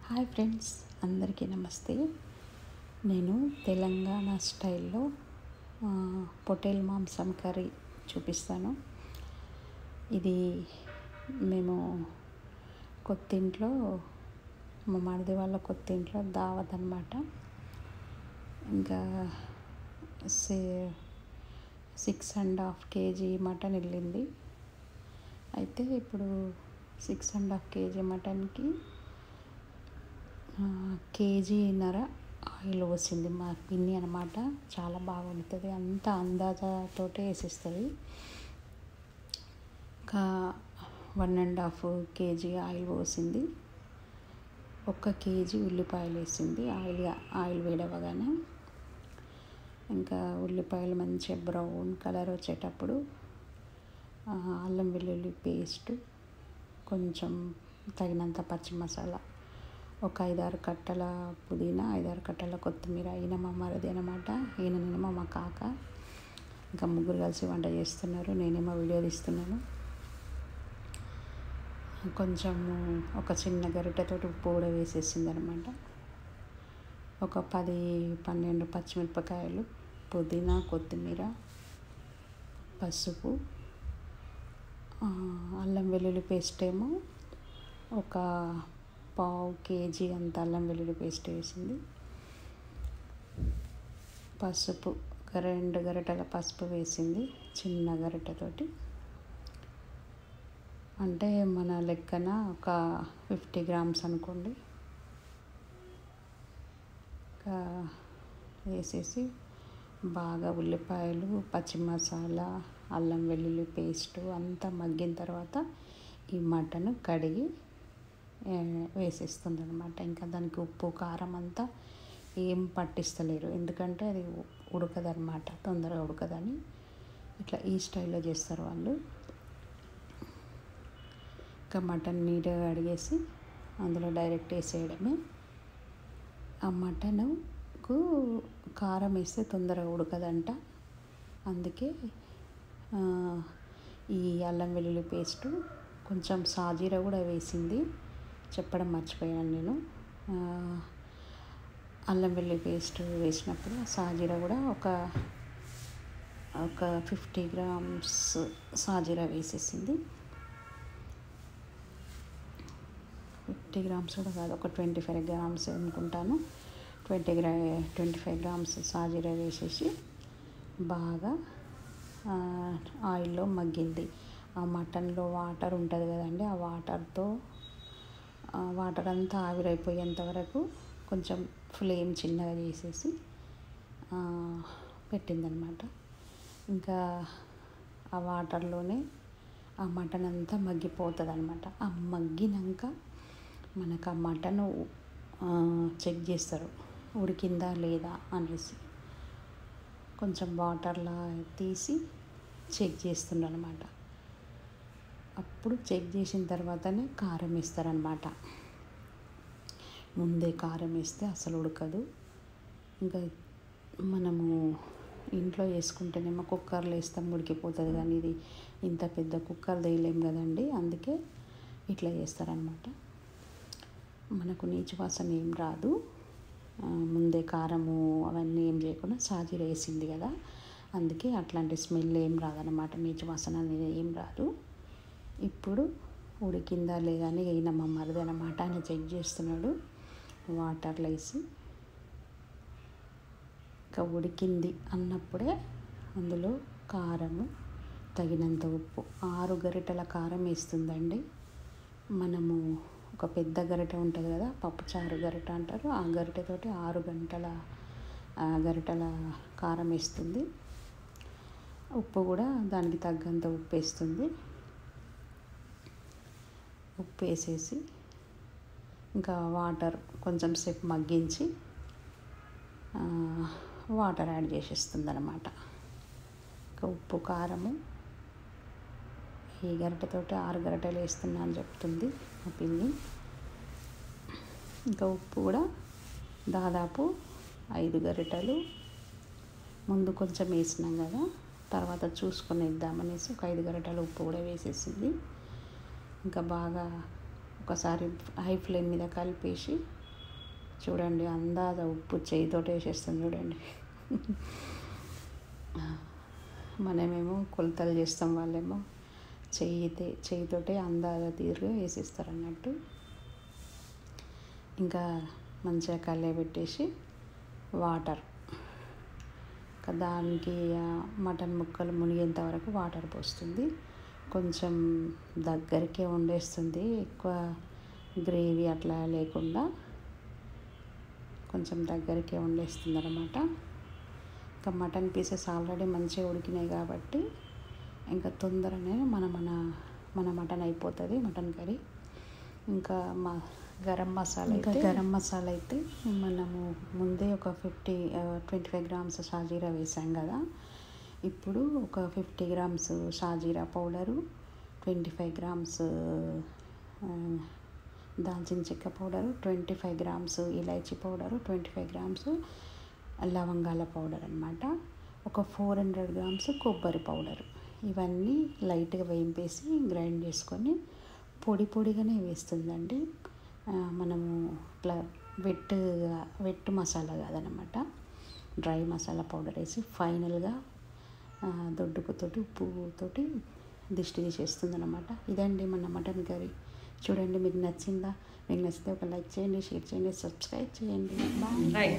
Hi friends, అందరికీ నమస్తే. నేను తెలంగాణ స్టైల్లో పొట్టేల్ మాంసం కర్రీ చూపిస్తాను. ఇది మేము కొత్తింట్లో, మా మరిది వాళ్ళ కొత్తింట్లో దావత్ అన్నమాట. ఇంకా 6.5 kg మటన్ వెళ్ళింది. అయితే ఇప్పుడు 6.5 kg మటన్కి 1.5 kg ఆయిల్ పోసింది మా పిన్ని అనమాట. చాలా బాగా వండుతుంది, అంతా అందాజతోటే వేసేస్తుంది. ఇంకా 1.5 kg ఆయిల్ పోసింది. 1 kg ఉల్లిపాయలు వేసింది. ఆయిల్ వేడవగానే ఇంకా ఉల్లిపాయలు మంచిగా బ్రౌన్ కలర్ వచ్చేటప్పుడు అల్లం వెల్లుల్లి పేస్ట్, కొంచెం తగినంత పచ్చి మసాలా, ఒక 5-6 కట్టల పుదీనా, 5-6 కట్టల కొత్తిమీర. ఈయన మా మరిది అనమాట. ఈయననేమో మా కాక. ఇంకా ముగ్గురు కలిసి వంట చేస్తున్నారు, నేనేమో వీడియో తీస్తున్నాను. కొంచెం ఒక చిన్న గరిటెతోటి ఉప్పు కూడా వేసేసింది అనమాట. ఒక 10-12 పచ్చిమిరపకాయలు, పుదీనా, కొత్తిమీర, పసుపు, అల్లం వెల్లుల్లి పేస్ట్ ఏమో ఒక 1/4 kg అంత అల్లం వెల్లుల్లి పేస్ట్ వేసింది. పసుపు 2 గరిటెల పసుపు వేసింది, చిన్న గరిటెతోటి. అంటే మన లెక్కన ఒక 50 grams అనుకోండి. వేసేసి బాగా ఉల్లిపాయలు, పచ్చి మసాలా, అల్లం వెల్లుల్లి పేస్టు అంతా మగ్గిన తర్వాత ఈ మటన్ కడిగి వేసేస్తుంది అనమాట. ఇంకా దానికి ఉప్పు కారం అంతా ఏం పట్టిస్తలేరు, ఎందుకంటే అది ఉడకదనమాట, తొందరగా ఉడకదని. ఇట్లా ఈ స్టైల్లో చేస్తారు వాళ్ళు. ఇంకా మటన్ నీట్గా కడిగేసి అందులో డైరెక్ట్ వేసేయడమే. ఆ మటన్కు కారం వేస్తే తొందరగా ఉడకదంట, అందుకే ఈ అల్లం వెల్లుల్లి పేస్టు, కొంచెం సాజీరా కూడా వేసింది, చెప్పడం మర్చిపోయాను నేను. అల్లం వెల్లుల్లి పేస్ట్ వేసినప్పుడు సాజీరా కూడా ఒక 50 grams సాజీరా వేసేసింది. 50 grams కూడా కాదు, ఒక 25 grams అనుకుంటాను. 25 grams సాజీరా వేసేసి బాగా ఆయిల్లో మగ్గింది. ఆ మటన్లో వాటర్ ఉంటుంది కదండి, ఆ వాటర్ అంతా ఆవిరైపోయేంత వరకు కొంచెం ఫ్లేమ్ చిన్నగా చేసేసి పెట్టిందనమాట. ఇంకా ఆ వాటర్లోనే ఆ మటన్ అంతా మగ్గిపోతుంది అనమాట. ఆ మగ్గినాక మనకు ఆ మటన్ చెక్ చేస్తారు ఉడికిందా లేదా అనేసి. కొంచెం వాటర్లా తీసి చెక్ చేస్తుండనమాట. అప్పుడు చెక్ చేసిన తర్వాతనే కారం వేస్తారనమాట. ముందే కారం వేస్తే అసలు ఉడకదు. ఇంకా మనము ఇంట్లో వేసుకుంటేనేమో కుక్కర్లో వేస్తాం, ఉడికిపోతుంది. కానీ ఇది ఇంత పెద్ద కుక్కర్ వేయలేం కదండి, అందుకే ఇట్లా చేస్తారనమాట. మనకు నీచు వాసన ఏం రాదు. ముందే కారము అవన్నీ ఏం చేయకుండా సాజీరా వేసింది కదా, అందుకే అట్లాంటి స్మెల్ ఏం రాదనమాట, నీచు వాసన అనేది ఏం రాదు. ఇప్పుడు ఉడికిందా లేదా అని ఈయన మా మరిది అనమాట, ఆయన చెక్ చేస్తున్నాడు వాటర్లో వేసి. ఇంకా ఉడికింది అన్నప్పుడే అందులో కారము, తగినంత ఉప్పు, 6 గరిటెల కారం వేస్తుందండి. మనము ఒక పెద్ద గరిటె ఉంటుంది కదా, పప్పుచారు గరిటె అంటారు, ఆ గరిటెతోటి 6 గరిటెల కారం వేస్తుంది. ఉప్పు కూడా దానికి తగ్గంత ఉప్పు వేస్తుంది. ఉప్పు వేసేసి ఇంకా వాటర్ కొంచెం సేపు మగ్గించి వాటర్ యాడ్ చేసేస్తుంది అనమాట. ఇంకా ఉప్పు కారము ఈ గరిటెతోటి 6 గరిటెలు వేస్తున్నా అని చెప్తుంది మా పిన్ని. ఇంకా ఉప్పు కూడా దాదాపు 5 గరిటెలు ముందు కొంచెం వేసినాం కదా, తర్వాత చూసుకొని వేద్దామనేసి ఒక 5 గరిటెలు ఉప్పు కూడా వేసేసింది. ఇంకా బాగా ఒకసారి హై ఫ్లేమ్ మీద కలిపేసి చూడండి అందాజ ఉప్పు చేయితోటి వేసేస్తాం చూడండి. మనమేమో కొలతలు చేస్తాం, వాళ్ళేమో చేయితోటే అందాజ తీరుగా వేసేస్తారు అన్నట్టు. ఇంకా మంచిగా కలయబెట్టేసి వాటర్, దానికి మటన్ ముక్కలు మునిగేంత వరకు వాటర్ పోస్తుంది. కొంచెం దగ్గరికే వండేస్తుంది, ఎక్కువ గ్రేవీ అట్లా లేకుండా కొంచెం దగ్గరికే వండేస్తుంది అన్నమాట. ఇంకా మటన్ పీసెస్ ఆల్రెడీ మంచిగా ఉడికినాయి కాబట్టి ఇంకా తొందరనే మన మటన్ అయిపోతుంది, మటన్ కర్రీ. ఇంకా గరం మసాలా అయితే మనము ముందే ఒక 25 గ్రామ్స్ షాజీరా వేసాం కదా. ఇప్పుడు ఒక 50 గ్రామ్స్ షాజీరా పౌడరు, 25 గ్రామ్స్ దాల్చిన చెక్క పౌడరు, 25 గ్రామ్స్ ఇలాచీ పౌడరు, 25 గ్రామ్స్ లవంగాల పౌడర్ అన్నమాట. ఒక 400 గ్రామ్స్ కొబ్బరి పౌడరు. ఇవన్నీ లైట్గా వేయింపేసి గ్రైండ్ చేసుకొని పొడిగానే వేస్తుందండి. మనము ఇట్లా వెట్ మసాలా కాదనమాట, డ్రై మసాలా పౌడర్ వేసి ఫైనల్గా దొడ్డుపుతోటి ఉప్పుతోటి దిష్టి తీసేస్తుంది అనమాట. ఇదండి మన మటన్ కర్రీ. చూడండి మీకు నచ్చిందా? మీకు నచ్చితే ఒక లైక్ చేయండి, షేర్ చేయండి, సబ్స్క్రైబ్ చేయండి. బాయ్.